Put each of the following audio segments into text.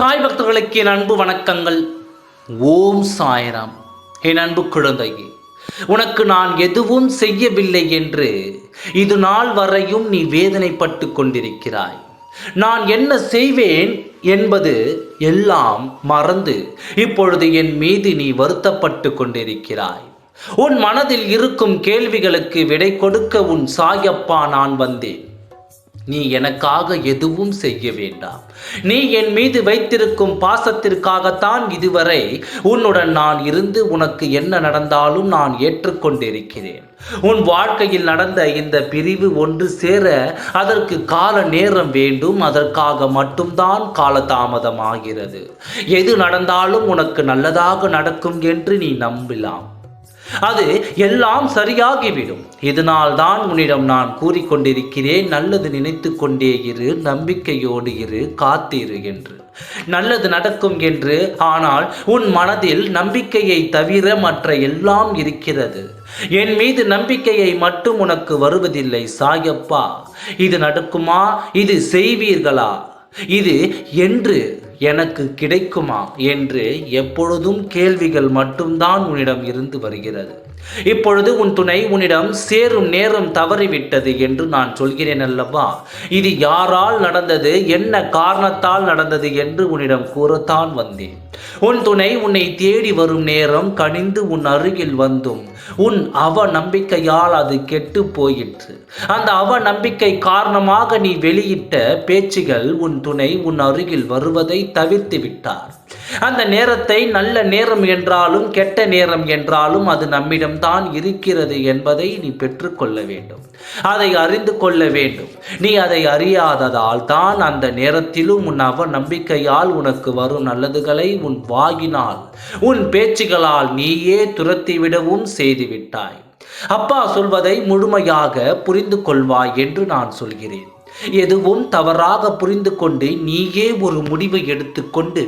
சாய் பக்தர்களுக்கு என் அன்பு வணக்கங்கள். ஓம் சாய்ராம். என் அன்பு குழந்தையே, உனக்கு நான் எதுவும் செய்யவில்லை என்று இது நாள் வரையும் நீ வேதனைப்பட்டு கொண்டிருக்கிறாய். நான் என்ன செய்வேன் என்பது எல்லாம் மறந்து இப்பொழுது என் மீது நீ வருத்தப்பட்டு கொண்டிருக்கிறாய். உன் மனதில் இருக்கும் கேள்விகளுக்கு விடை கொடுக்க உன் சாயப்பா நான் வந்தேன். நீ எனக்காக எதுவும் செய்ய வேண்டாம். நீ என் மீது வைத்திருக்கும் பாசத்திற்காகத்தான் இதுவரை உன்னுடன் நான் இருந்து உனக்கு என்ன நடந்தாலும் நான் ஏற்றுக்கொண்டிருக்கிறேன். உன் வாழ்க்கையில் நடந்த இந்த பிரிவு ஒன்று சேர அதற்கு கால நேரம் வேண்டும். அதற்காக மட்டும்தான் காலதாமதமாகிறது. எது நடந்தாலும் உனக்கு நல்லதாக நடக்கும் என்று நீ நம்பலாம். அது எல்லாம் சரியாகிவிடும். இதனால் தான் உன்னிடம் நான் கூறிக்கொண்டிருக்கிறேன், நல்லது நினைத்து கொண்டே இரு, நம்பிக்கையோடு இரு, காத்திரு என்று. நல்லது நடக்கும் என்று. ஆனால் உன் மனதில் நம்பிக்கையை தவிர மற்ற எல்லாம் இருக்கிறது. என் மீது நம்பிக்கையை மட்டும் உனக்கு வருவதில்லை. சாயப்பா, இது நடக்குமா? இது செய்வீர்களா? இது என்று எனக்கு கிடைக்குமா என்று எப்பொழுதும் கேள்விகள் மட்டும்தான் உன்னிடம் இருந்து வருகிறது. இப்பொழுது உன் துணை உன்னிடம் சேரும் நேரம் தவறிவிட்டது என்று நான் சொல்கிறேன் அல்லவா? இது யாரால் நடந்தது, என்ன காரணத்தால் நடந்தது என்று உன்னிடம் கூறத்தான் வந்தேன். உன் துணை உன்னை தேடி வரும் நேரம் கனிந்து உன் அருகில் வந்தும் உன் அவ நம்பிக்கையால் அது கெட்டு போயிற்று. அந்த அவ நம்பிக்கை காரணமாக நீ வெளியிட்ட பேச்சுகள் உன் துணை உன் அருகில் வருவதை தவிர்த்து விட்டார். அந்த நேரத்தை நல்ல நேரம் என்றாலும் கெட்ட நேரம் என்றாலும் அது நம்மிடம்தான் இருக்கிறது என்பதை நீ பெற்றுக்கொள்ள வேண்டும். அதை அறிந்து கொள்ள வேண்டும். நீ அதை அறியாததால் தான் அந்த நேரத்திலும் உன் அவ நம்பிக்கையால் உனக்கு வரும் நல்லதுகளை உன் வாயினால் உன் பேச்சுகளால் நீயே துரத்திவிடவும் செய்துவிட்டாய். அப்பா சொல்வதை முழுமையாக புரிந்து கொள்வாய் என்று நான் சொல்கிறேன். எதுவும் தவறாக புரிந்து கொண்டு நீயே ஒரு முடிவை எடுத்துக்கொண்டு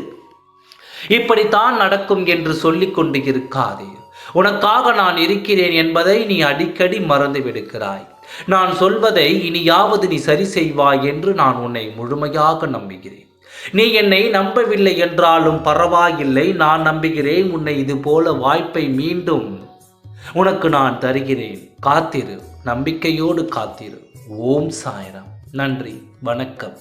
இப்படித்தான் நடக்கும் என்று சொல்லிக் கொண்டு இருக்காதே. உனக்காக நான் இருக்கிறேன் என்பதை நீ அடிக்கடி மறந்து விடுகிறாய். நான் சொல்வதை இனியாவது நீ சரி செய்வாய் என்று நான் உன்னை முழுமையாக நம்புகிறேன். நீ என்னை நம்பவில்லை என்றாலும் பரவாயில்லை, நான் நம்புகிறேன். உன்னை இது போல வாய்ப்பை மீண்டும் உனக்கு நான் தருகிறேன். காத்திரு, நம்பிக்கையோடு காத்திரு. ஓம் சாய்ராம். நன்றி, வணக்கம்.